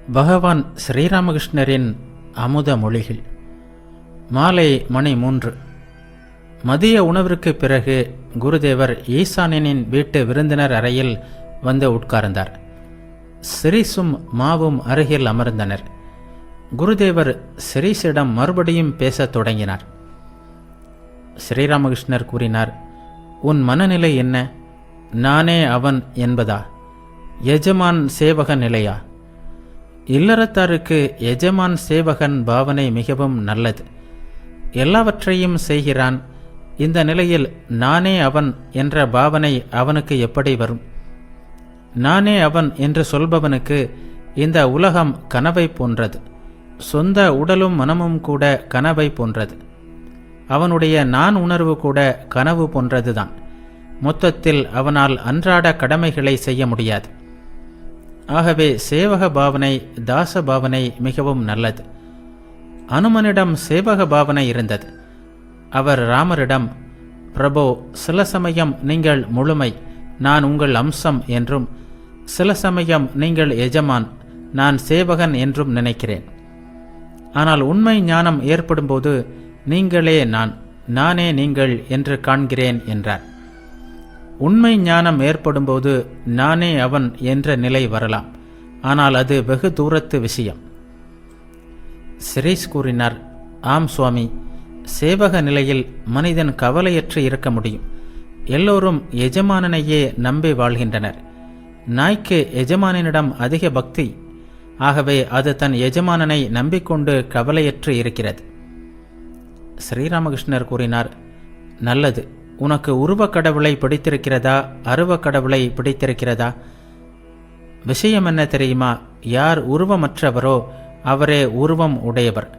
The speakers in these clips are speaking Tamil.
பகவான் ஸ்ரீராமகிருஷ்ணரின் அமுத மொழிகள். மாலை மணி 3. மதிய உணவிற்கு பிறகு குருதேவர் ஈசானியனின் வீட்டு விருந்தினர் அறையில் வந்து உட்கார்ந்தார். சிரீசும் மாவும் அருகில் அமர்ந்தனர். குருதேவர் சிரீஸிடம் மறுபடியும் பேசத் தொடங்கினார். ஸ்ரீராமகிருஷ்ணர் கூறினார், உன் மனநிலை என்ன? நானே அவன் என்பதா? எஜமான் சேவகன் நிலையா? இல்லறத்தாருக்கு எஜமான் சேவகன் பாவனை மிகவும் நல்லது. எல்லாவற்றையும் செய்கிறான். இந்த நிலையில் நானே அவன் என்ற பாவனை அவனுக்கு எப்படி வரும்? நானே அவன் என்று சொல்பவனுக்கு இந்த உலகம் கனவை போன்றது. சொந்த உடலும் மனமும் கூட கனவை போன்றது. அவனுடைய நான் உணர்வு கூட கனவு போன்றதுதான். மொத்தத்தில் அவனால் அன்றாட கடமைகளை செய்ய முடியாது. ஆகவே சேவக பாவனை, தாச பாவனை மிகவும் நல்லது. அனுமனிடம் சேவக பாவனை இருந்தது. அவர் ராமரிடம், பிரபோ, சில சமயம் நீங்கள் முழுமை, நான் உங்கள் அம்சம் என்றும், சில சமயம் நீங்கள் எஜமான், நான் சேவகன் என்றும் நினைக்கிறேன். ஆனால் உண்மை ஞானம் ஏற்படும்போது நீங்களே நான், நானே நீங்கள் என்று காண்கிறேன் என்றார். உண்மை ஞானம் ஏற்படும்போது நானே அவன் என்ற நிலை வரலாம். ஆனால் அது வெகு தூரத்து விஷயம். சிரீஸ் கூறினார், ஆம் சுவாமி, சேவக நிலையில் மனிதன் கவலையற்று இருக்க முடியும். எல்லோரும் எஜமானனையே நம்பி வாழ்கின்றனர். நாய்க்கு எஜமானினிடம் அதிக பக்தி. ஆகவே அது தன் எஜமானனை நம்பிக்கொண்டு கவலையற்று இருக்கிறது. ஸ்ரீராமகிருஷ்ணர் கூறினார், நல்லது. உனக்கு உருவக் கடவுளை பிடித்திருக்கிறதா, அருவக் கடவுளை பிடித்திருக்கிறதா? விஷயம் என்ன தெரியுமா? யார் உருவமற்றவரோ அவரே உருவம் உடையவர்.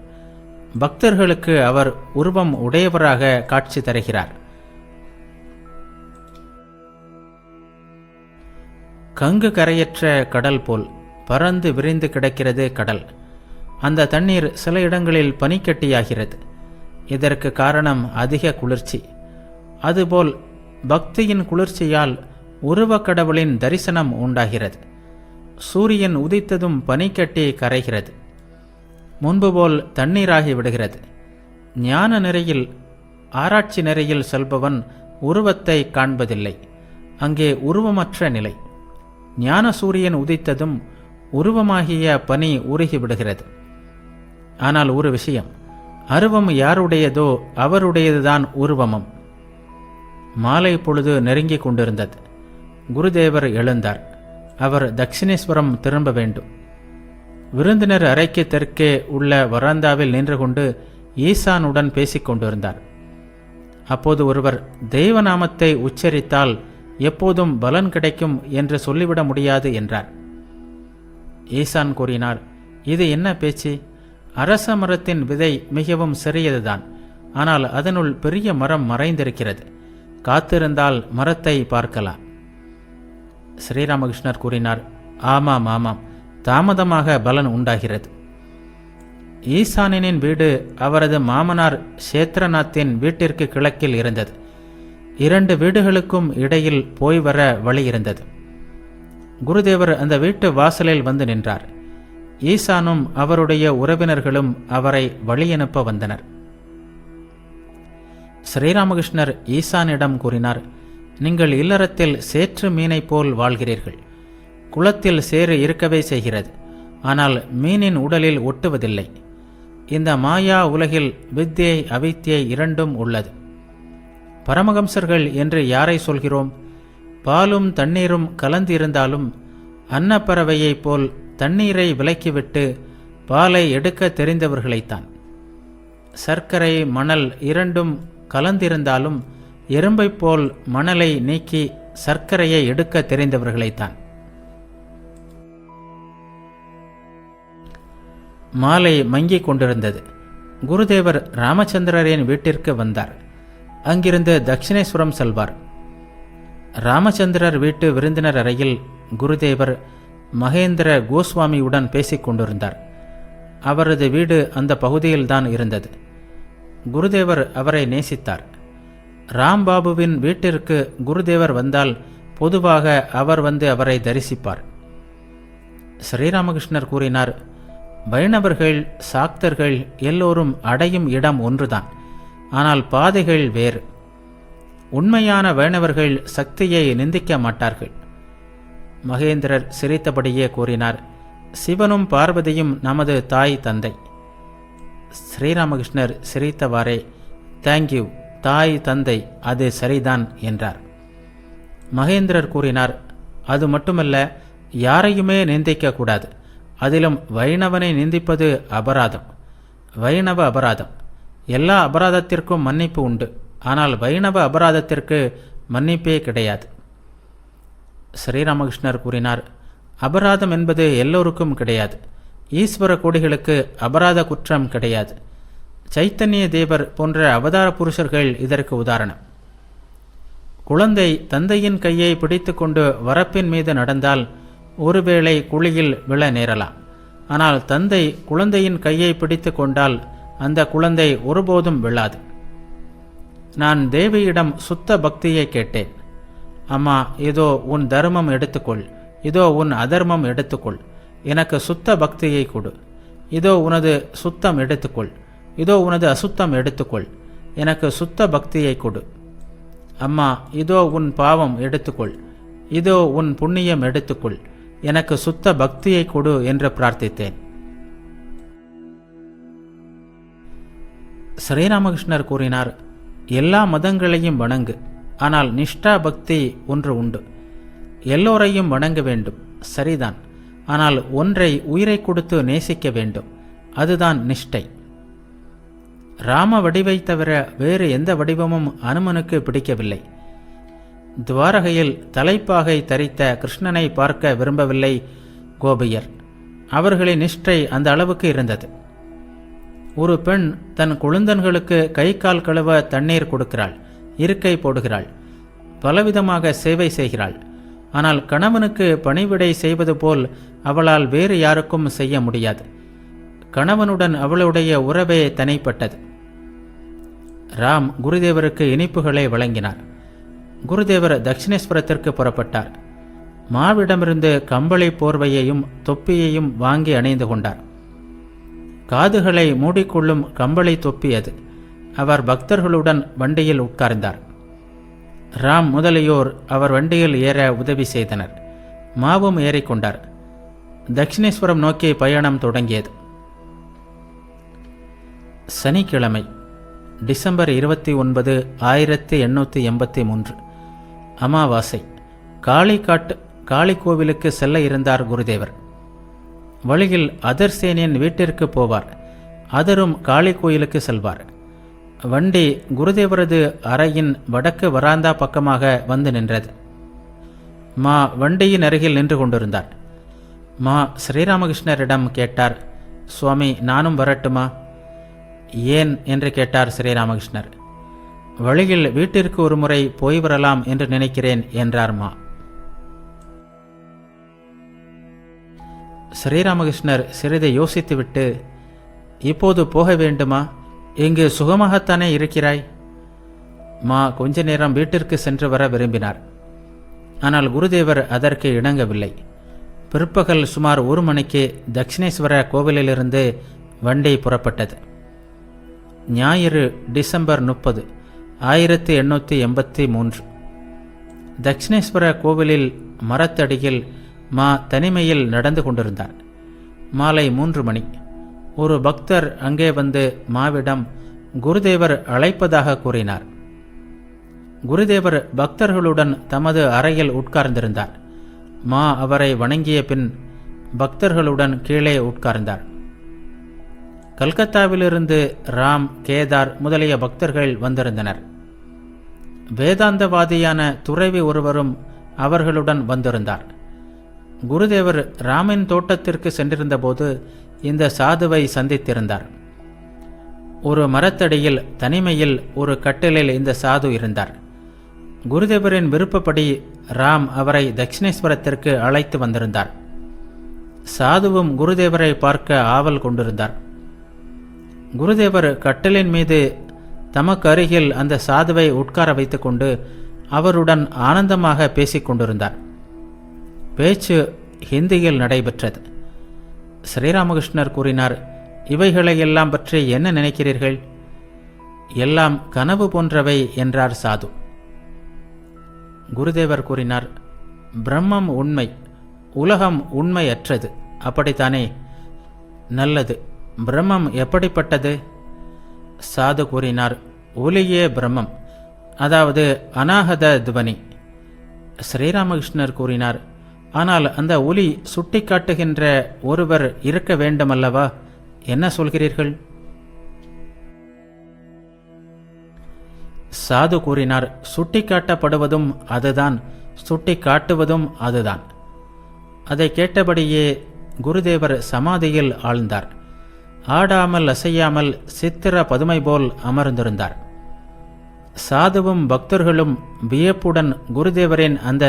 பக்தர்களுக்கு அவர் உருவம் உடையவராக காட்சி தருகிறார். கங்கு கரையற்ற கடல் போல் பறந்து விரிந்து கிடக்கிறது கடல். அந்த தண்ணீர் சில இடங்களில் பனிக்கட்டியாகிறது. இதற்கு காரணம் அதிக குளிர்ச்சி. அதுபோல் பக்தியின் குளிர்ச்சியால் உருவக்கடவுளின் தரிசனம் உண்டாகிறது. சூரியன் உதித்ததும் பனிக்கட்டி கரைகிறது. முன்பு போல் தண்ணீராகி விடுகிறது. ஞான நிறையில், ஆராய்ச்சி நிறையில் செல்பவன் உருவத்தை காண்பதில்லை. அங்கே உருவமற்ற நிலை. ஞான சூரியன் உதித்ததும் உருவமாகிய பனி உருகிவிடுகிறது. ஆனால் ஒரு விஷயம், அருவம் யாருடையதோ அவருடையதுதான் உருவமும். மாலை பொழுது நெருங்கிக் கொண்டிருந்தது. குருதேவர் எழுந்தார். அவர் தட்சிணேஸ்வரம் திரும்ப வேண்டும். விருந்தினர் அறைக்கு தெற்கே உள்ள வராந்தாவில் நின்று கொண்டு ஈசானுடன் பேசிக் கொண்டிருந்தார். அப்போது ஒருவர், தெய்வநாமத்தை உச்சரித்தால் எப்போதும் பலன் கிடைக்கும் என்று சொல்லிவிட முடியாது என்றார். ஈசான் கூறினார், இது என்ன பேச்சு? அரச மரத்தின் விதை மிகவும் சிறியதுதான். ஆனால் அதனுள் பெரிய மரம் மறைந்திருக்கிறது. காத்திருந்தால் மரத்தை பார்க்கலாம். ஸ்ரீராமகிருஷ்ணர் கூறினார், ஆமாம் ஆமாம், தாமதமாக பலன் உண்டாகிறது. ஈசானியனின் வீடு அவரது மாமனார் சேத்ரநாத்தின் வீட்டிற்கு கிழக்கில் இருந்தது. 2 வீடுகளுக்கும் இடையில் போய் வர வழி இருந்தது. குருதேவர் அந்த வீட்டு வாசலில் வந்து நின்றார். ஈசானும் அவருடைய உறவினர்களும் அவரை வழியனுப்ப வந்தனர். ஸ்ரீராமகிருஷ்ணர் ஈசானிடம் கூறினார், நீங்கள் இல்லறத்தில் சேற்று மீனை போல் வாழ்கிறீர்கள். குளத்தில் சேறு இருக்கவே செய்கிறது. ஆனால் மீனின் உடலில் ஒட்டுவதில்லை. இந்த மாயா உலகில் வித்யை அவித்யை இரண்டும் உள்ளது. பரமஹம்சர்கள் என்று யாரை சொல்கிறோம்? பாலும் தண்ணீரும் கலந்திருந்தாலும் அன்னப்பறவையைப் போல் தண்ணீரை விலக்கிவிட்டு பாலை எடுக்க தெரிந்தவர்களைத்தான். சர்க்கரை மணல் இரண்டும் கலந்திருந்தாலும் எறும்பைப் போல் மணலை நீக்கி சர்க்கரையை எடுக்க தெரிந்தவர்களைத்தான். மாலை மங்கிக் கொண்டிருந்தது. குருதேவர் ராமச்சந்திரரின் வீட்டிற்கு வந்தார். அங்கிருந்து தட்சிணேஸ்வரம் செல்வார். ராமச்சந்திரர் வீட்டு விருந்தினர் அறையில் குருதேவர் மகேந்திர கோஸ்வாமியுடன் பேசிக் கொண்டிருந்தார். அவரது வீடு அந்த பகுதியில்தான் இருந்தது. குருதேவர் அவரை நேசித்தார். ராம்பாபுவின் வீட்டிற்கு குருதேவர் வந்தால் பொதுவாக அவர் வந்து அவரை தரிசிப்பார். ஸ்ரீராமகிருஷ்ணர் கூறினார், வைணவர்கள், சாக்தர்கள் எல்லோரும் அடையும் இடம் ஒன்றுதான், ஆனால் பாதைகள் வேறு. உண்மையான வைணவர்கள் சக்தியை நிந்திக்க மாட்டார்கள். மகேந்திரர் சிரித்தபடியே கூறினார், சிவனும் பார்வதியும் நமது தாய் தந்தை. ஸ்ரீராமகிருஷ்ணர் சிரித்தவாறே, தேங்க்யூ, தாய் தந்தை, அது சரிதான் என்றார். மகேந்திரர் கூறினார், அது மட்டுமல்ல, யாரையுமே நிந்திக்கக்கூடாது. அதிலும் வைணவனை நிந்திப்பது அபராதம், வைணவ அபராதம். எல்லா அபராதத்திற்கும் மன்னிப்பு உண்டு, ஆனால் வைணவ அபராதத்திற்கு மன்னிப்பே கிடையாது. ஸ்ரீராமகிருஷ்ணர் கூறினார், அபராதம் என்பது எல்லோருக்கும் கிடையாது. ஈஸ்வர கோடிகளுக்கு அபராத குற்றம் கிடையாது. சைத்தன்ய தேவர் போன்ற அவதார புருஷர்கள் இதற்கு உதாரணம். குழந்தை தந்தையின் கையை பிடித்து கொண்டு வரப்பின் மீது நடந்தால் ஒருவேளை குழியில் விழ நேரலாம். ஆனால் தந்தை குழந்தையின் கையை பிடித்து கொண்டால் அந்த குழந்தை ஒருபோதும் விழாது. நான் தேவியிடம் சுத்த பக்தியை கேட்டேன். அம்மா, இதோ உன் தர்மம் எடுத்துக்கொள், இதோ உன் அதர்மம் எடுத்துக்கொள், எனக்கு சுத்த பக்தியை கொடு. இதோ உனது சுத்தம் எடுத்துக்கொள், இதோ உனது அசுத்தம் எடுத்துக்கொள், எனக்கு சுத்த பக்தியை கொடு. அம்மா, இதோ உன் பாவம் எடுத்துக்கொள், இதோ உன் புண்ணியம் எடுத்துக்கொள், எனக்கு சுத்த பக்தியை கொடு என்று பிரார்த்தித்தேன். ஸ்ரீராமகிருஷ்ணர் கூறினார், எல்லா மதங்களையும் வணங்கு, ஆனால் நிஷ்டா பக்தி ஒன்று உண்டு. எல்லோரையும் வணங்க வேண்டும், சரிதான், ஆனால் ஒன்றை உயிரை கொடுத்து நேசிக்க வேண்டும், அதுதான் நிஷ்டை. ராம வடிவை தவிர வேறு எந்த வடிவமும் அனுமனுக்கு பிடிக்கவில்லை. துவாரகையில் தலைப்பாகை தரித்த கிருஷ்ணனை பார்க்க விரும்பவில்லை கோபியர். அவர்களின் நிஷ்டை அந்த அளவுக்கு இருந்தது. ஒரு பெண் தன் குழந்தன்களுக்கு கை கால் கழுவ தண்ணீர் கொடுக்கிறாள், இருக்கை போடுகிறாள், பலவிதமாக சேவை செய்கிறாள். ஆனால் கணவனுக்கு பணிவிடை செய்வது போல் அவளால் வேறு யாருக்கும் செய்ய முடியாது. கணவனுடன் அவளுடைய உறவே தனிப்பட்டது. ராம் குருதேவருக்கு இனிப்புகளை வழங்கினார். குருதேவர் தட்சிணேஸ்வரத்திற்கு புறப்பட்டார். மாவிடமிருந்து கம்பளி போர்வையையும் தொப்பியையும் வாங்கி அணிந்து கொண்டார். காதுகளை மூடிக்கொள்ளும் கம்பளி தொப்பி அது. அவர் பக்தர்களுடன் வண்டியில் உட்கார்ந்தார். ராம் முதலியோர் அவர் வண்டியில் ஏற உதவி செய்தனர். மாவும் ஏறிக்கொண்டார். தட்சிணேஸ்வரம் நோக்கி பயணம் தொடங்கியது. சனிக்கிழமை, டிசம்பர் 29, 1883, அமாவாசை. காளி கோவிலுக்கு செல்ல இருந்தார் குருதேவர். வழியில் அதர்சேனின் வீட்டிற்கு போவார். அதரும் காளி கோயிலுக்கு செல்வார். வண்டி குருதேவரது அறையின் வடக்கு வராந்தா பக்கமாக வந்து நின்றது. மா வண்டியின் அருகில் நின்று கொண்டிருந்தார். மா ஸ்ரீராமகிருஷ்ணரிடம் கேட்டார், சுவாமி, நானும் வரட்டுமா? ஏன் என்று கேட்டார் ஸ்ரீராமகிருஷ்ணர். வழியில் வீட்டிற்கு ஒரு முறை போய் வரலாம் என்று நினைக்கிறேன் என்றார் மா. ஸ்ரீராமகிருஷ்ணர் சிறிது யோசித்துவிட்டு, இப்போது போக வேண்டுமா? இங்கு சுகமாகத்தானே இருக்கிறாய்? மா கொஞ்ச நேரம் வீட்டிற்கு சென்று வர விரும்பினார். ஆனால் குருதேவர் அதற்கு இணங்கவில்லை. பிற்பகல் சுமார் 1 மணிக்கு தட்சிணேஸ்வர கோவிலிலிருந்து வண்டி புறப்பட்டது. ஞாயிறு, டிசம்பர் 30, 1883. தட்சிணேஸ்வர கோவிலில் மரத்தடியில் மா தனிமையில் நடந்து கொண்டிருந்தார். மாலை 3 மணி. ஒரு பக்தர் அங்கே வந்து மாவிடம் குருதேவர் அழைப்பதாக கூறினார். குருதேவர் பக்தர்களுடன் தமது அறையில் உட்கார்ந்திருந்தார். மா அவரை வணங்கிய பின் பக்தர்களுடன் கீழே உட்கார்ந்தார். கல்கத்தாவிலிருந்து ராம், கேதார் முதலிய பக்தர்கள் வந்திருந்தனர். வேதாந்தவாதியான துறவி ஒருவரும் அவர்களுடன் வந்திருந்தார். குருதேவர் ராமின் தோட்டத்திற்கு சென்றிருந்தபோது இந்த சாதுவை சந்தித்திருந்தார். ஒரு மரத்தடியில் தனிமையில் ஒரு கட்டிலில் இந்த சாது இருந்தார். குருதேவரின் விருப்பப்படி ராம் அவரை தட்சிணேஸ்வரத்திற்கு அழைத்து வந்திருந்தார். சாதுவும் குருதேவரை பார்க்க ஆவல் கொண்டிருந்தார். குருதேவர் கட்டிலின் மீது தமக்கு அருகில் அந்த சாதுவை உட்கார வைத்துக்கொண்டு அவருடன் ஆனந்தமாக பேசிக் கொண்டிருந்தார். பேச்சு ஹிந்தியில் நடைபெற்றது. ஸ்ரீராமகிருஷ்ணர் கூறினார், இவைகளையெல்லாம் பற்றி என்ன நினைக்கிறீர்கள்? எல்லாம் கனவு போன்றவை என்றார் சாது. குருதேவர் கூறினார், பிரம்மம் உண்மை, உலகம் உண்மையற்றது, அப்படித்தானே? நல்லது. பிரம்மம் எப்படிப்பட்டது? சாது கூறினார், ஒலியே பிரம்மம், அதாவது அநாகத துவனி. ஸ்ரீராமகிருஷ்ணர் கூறினார், ஆனால் அந்த ஒலி சுட்டிக்காட்டுகின்ற ஒருவர் இருக்க வேண்டுமல்லவா? என்ன சொல்கிறீர்கள்? சாது கூறினார், சுட்டிக்காட்டப்படுவதும் அதுதான், சுட்டிக்காட்டுவதும் அதுதான். அதை கேட்டபடியே குருதேவர் சமாதியில் ஆழ்ந்தார். ஆடாமல் அசையாமல் சித்திர பதுமை போல் அமர்ந்திருந்தார். சாதுவும் பக்தர்களும் வியப்புடன் குருதேவரின் அந்த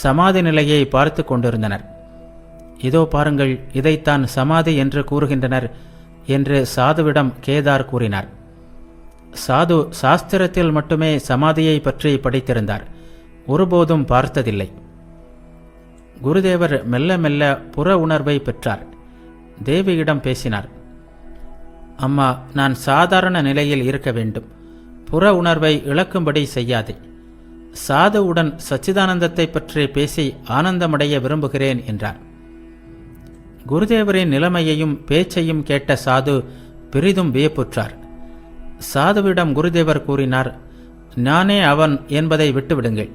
சமாதி நிலையை பார்த்து கொண்டிருந்தனர். இதோ பாருங்கள், இதைத்தான் சமாதி என்று கூறுகின்றனர் என்று சாதுவிடம் கேதார் கூறினார். சாது சாஸ்திரத்தில் மட்டுமே சமாதியை பற்றி படித்திருந்தார், ஒருபோதும் பார்த்ததில்லை. குருதேவர் மெல்ல மெல்ல புற உணர்வை பெற்றார். தேவியிடம் பேசினார், அம்மா, நான் சாதாரண நிலையில் இருக்க வேண்டும், புற உணர்வை இழக்கும்படி செய்யாதே. சாதுவுடன் சச்சிதானந்தத்தை பற்றி பேசி ஆனந்தமடைய விரும்புகிறேன் என்றார். குருதேவரின் நிலைமையையும் பேச்சையும் கேட்ட சாது பெரிதும் வியப்புற்றார். சாதுவிடம் குருதேவர் கூறினார், நானே அவன் என்பதை விட்டுவிடுங்கள்.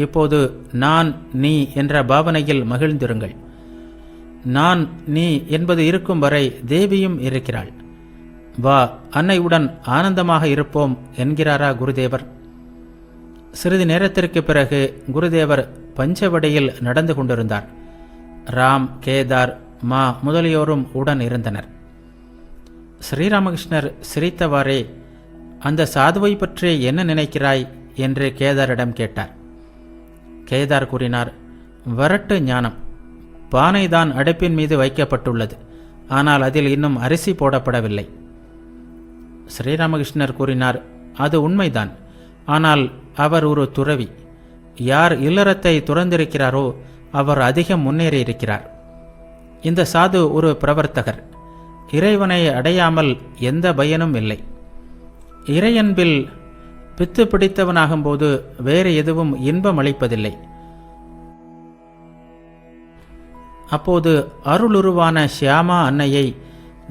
இப்போது நான் நீ என்ற பாவனையில் மகிழ்ந்திருங்கள். நான் நீ என்பது இருக்கும் வரை தேவியும் இருக்கிறாள். வா, அன்னையுடன் ஆனந்தமாக இருப்போம் என்கிறாரா குருதேவர்? சிறிது நேரத்திற்கு பிறகு குருதேவர் பஞ்சவடியில் நடந்து கொண்டிருந்தார். ராம், கேதார், மா முதலியோரும் உடன் இருந்தனர். ஸ்ரீராமகிருஷ்ணர் சிரித்தவாறே, அந்த சாதுவை பற்றி என்ன நினைக்கிறாய் என்று கேதாரிடம் கேட்டார். கேதார் கூறினார், வரட்டு ஞானம். பானைதான் அடுப்பின் மீது வைக்கப்பட்டுள்ளது, ஆனால் அதில் இன்னும் அரிசி போடப்படவில்லை. ஸ்ரீராமகிருஷ்ணர் கூறினார், அது உண்மைதான், ஆனால் அவர் ஒரு துறவி. யார் இல்லறத்தை துறந்திருக்கிறாரோ அவர் அதிகம் முன்னேறியிருக்கிறார். இந்த சாது ஒரு பிரவர்த்தகர். இறைவனை அடையாமல் எந்த பயனும் இல்லை. இறையன்பில் பித்து பிடித்தவனாகும்போது வேறு எதுவும் இன்பம் அளிப்பதில்லை. அப்போது அருளுருவான ஷியாமா அன்னையை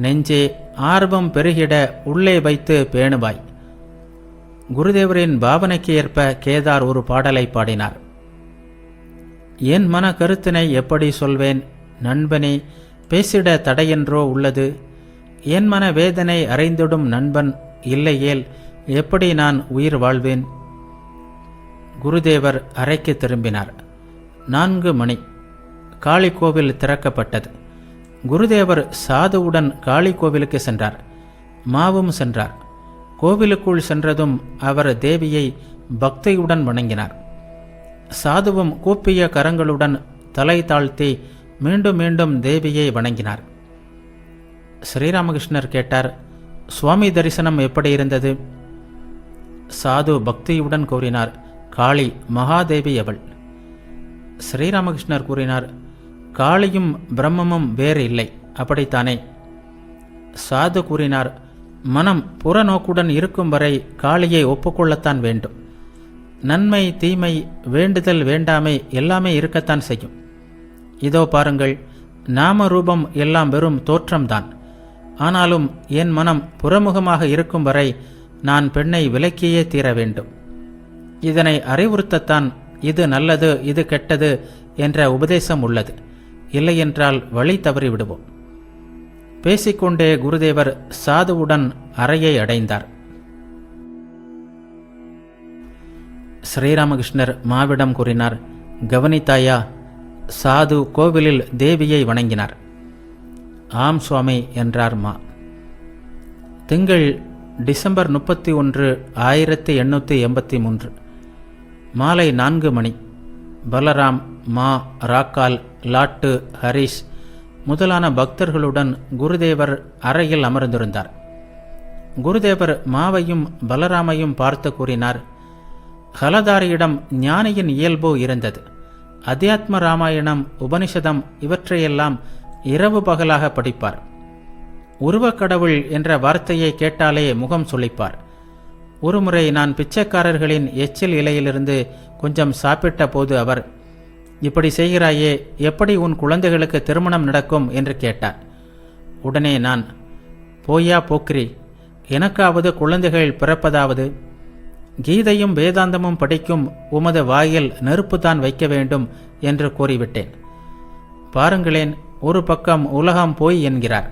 நெஞ்சே ஆர்வம் பெருகிட உள்ளே வைத்து பேணுவாய். குருதேவரின் பாவனைக்கு ஏற்ப கேதார் ஒரு பாடலை பாடினார். என் மன கருத்தினை எப்படி சொல்வேன் நண்பனே, பேசிட தடையென்றோ உள்ளது. என் மன வேதனை அறிந்திடும் நண்பன் இல்லையேல் எப்படி நான் உயிர் வாழ்வேன்? குருதேவர் அறைக்கு திரும்பினார். 4 மணி. காளி கோவில் திறக்கப்பட்டது. குருதேவர் சாதுவுடன் காளி கோவிலுக்கு சென்றார். மாவும் சென்றார். கோவிலுக்குள் சென்றதும் அவர் தேவியை பக்தியுடன் வணங்கினார். சாதுவும் கூப்பிய கரங்களுடன் தலை தாழ்த்தி மீண்டும் மீண்டும் தேவியை வணங்கினார். ஸ்ரீராமகிருஷ்ணர் கேட்டார், சுவாமி தரிசனம் எப்படி இருந்தது? சாது பக்தியுடன் கூறினார், காளி மகாதேவி அவள். ஸ்ரீராமகிருஷ்ணர் கூறினார், காளியும் பிரம்மமும் வேறு இல்லை, அப்படித்தானே? சாது கூறினார், மனம் புறநோக்குடன் இருக்கும் வரை காளியை ஒப்புக்கொள்ளத்தான் வேண்டும். நன்மை தீமை வேண்டுதல் வேண்டாமை எல்லாமே இருக்கத்தான் செய்யும். இதோ பாருங்கள், நாம ரூபம் எல்லாம் வெறும் தோற்றம்தான். ஆனாலும் என் மனம் புறமுகமாக இருக்கும் வரை நான் பெண்ணை விலக்கியே தீர வேண்டும். இதனை அறிவுறுத்தத்தான் இது நல்லது இது கெட்டது என்ற உபதேசம் உள்ளது. இல்லையென்றால் வழி தவறி விடுவோம். பேசிக்கொண்டே குருதேவர் சாதுவுடன் அறையை அடைந்தார். ஸ்ரீராமகிருஷ்ணர் மாவிடம் கூறினார், கவனித்தாயா? சாது கோவிலில் தேவியை வணங்கினார். ஆம் சுவாமி என்றார் மா. திங்கள் டிசம்பர் 31, 1883 மாலை 4 மணி. பலராம், மா, ராக்கால், லாட்டு, ஹரிஷ் முதலான பக்தர்களுடன் குருதேவர் அறையில் அமர்ந்திருந்தார். குருதேவர் மாவையும் பலராமையும் பார்த்து கூறினார், ஹலதாரியிடம் ஞானியின் இயல்பு இருந்தது. அத்தியாத்ம ராமாயணம், உபனிஷதம் இவற்றையெல்லாம் இரவு பகலாக படிப்பார். உருவக்கடவுள் என்ற வார்த்தையை கேட்டாலே முகம் சுளிப்பார். ஒருமுறை நான் பிச்சைக்காரர்களின் எச்சில் இலையிலிருந்து கொஞ்சம் சாப்பிட்ட போது அவர், இப்படி செய்கிறாயே, எப்படி உன் குழந்தைகளுக்கு திருமணம் நடக்கும் என்று கேட்டார். உடனே நான், போயா போக்கிரி, எனக்காவது குழந்தைகள் பிறப்பதாவது? கீதையும் வேதாந்தமும் படிக்கும் உமது வாயில் நெருப்புதான் வைக்க வேண்டும் என்று கூறிவிட்டேன். பாருங்களேன், ஒரு பக்கம் உலகம் போய் என்கிறார்,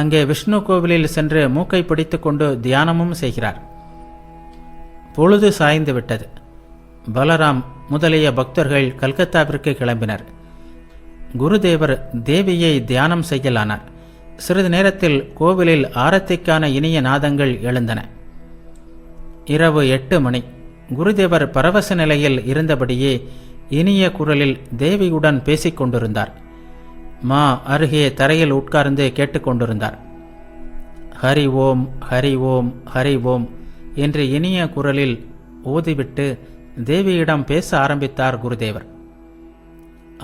அங்கே விஷ்ணு கோவிலில் சென்று மூக்கை பிடித்து கொண்டு தியானமும் செய்கிறார். பொழுது சாய்ந்து விட்டது. பலராம் முதலிய பக்தர்கள் கல்கத்தாவிற்கு கிளம்பினர். குருதேவர் தேவியை தியானம் செய்யலானார். சிறிது நேரத்தில் கோவிலில் ஆரத்திக்கான இனிய நாதங்கள் எழுந்தன. இரவு 8 மணி. குருதேவர் பரவச நிலையில் இருந்தபடியே இனிய குரலில் தேவியுடன் பேசிக் கொண்டிருந்தார். மா அருகே தரையில் உட்கார்ந்து கேட்டுக்கொண்டிருந்தார். ஹரி ஓம், ஹரி ஓம், ஹரி ஓம் என்று இனிய குரலில் ஓதிவிட்டு தேவியிடம் பேச ஆரம்பித்தார் குருதேவர்.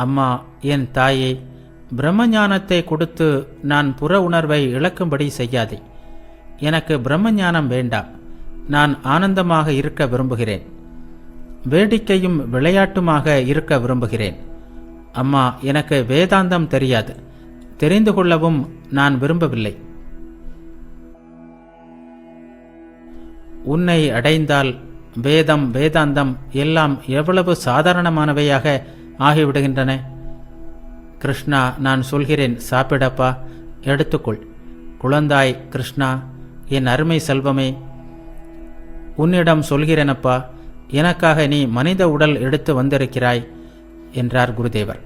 அம்மா, என் தாயே, பிரம்மஞானத்தை கொடுத்து நான் புற உணர்வை இழக்கும்படி செய்யாதே. எனக்கு பிரம்மஞானம் வேண்டாம். நான் ஆனந்தமாக இருக்க விரும்புகிறேன். வேடிக்கையும் விளையாட்டுமாக இருக்க விரும்புகிறேன். அம்மா, எனக்கு வேதாந்தம் தெரியாது. தெரிந்து கொள்ளவும் நான் விரும்பவில்லை. உன்னை அடைந்தால் வேதம், வேதாந்தம் எல்லாம் எவ்வளவு சாதாரணமானவையாக ஆகிவிடுகின்றன. கிருஷ்ணா, நான் சொல்கிறேன், சாப்பிடப்பா, எடுத்துக்கொள். குழந்தாய் கிருஷ்ணா, என் அருமை செல்வமே, உன்னிடம் சொல்கிறேனப்பா, எனக்காக நீ மனித உடல் எடுத்து வந்திருக்கிறாய் என்றார் குருதேவர்.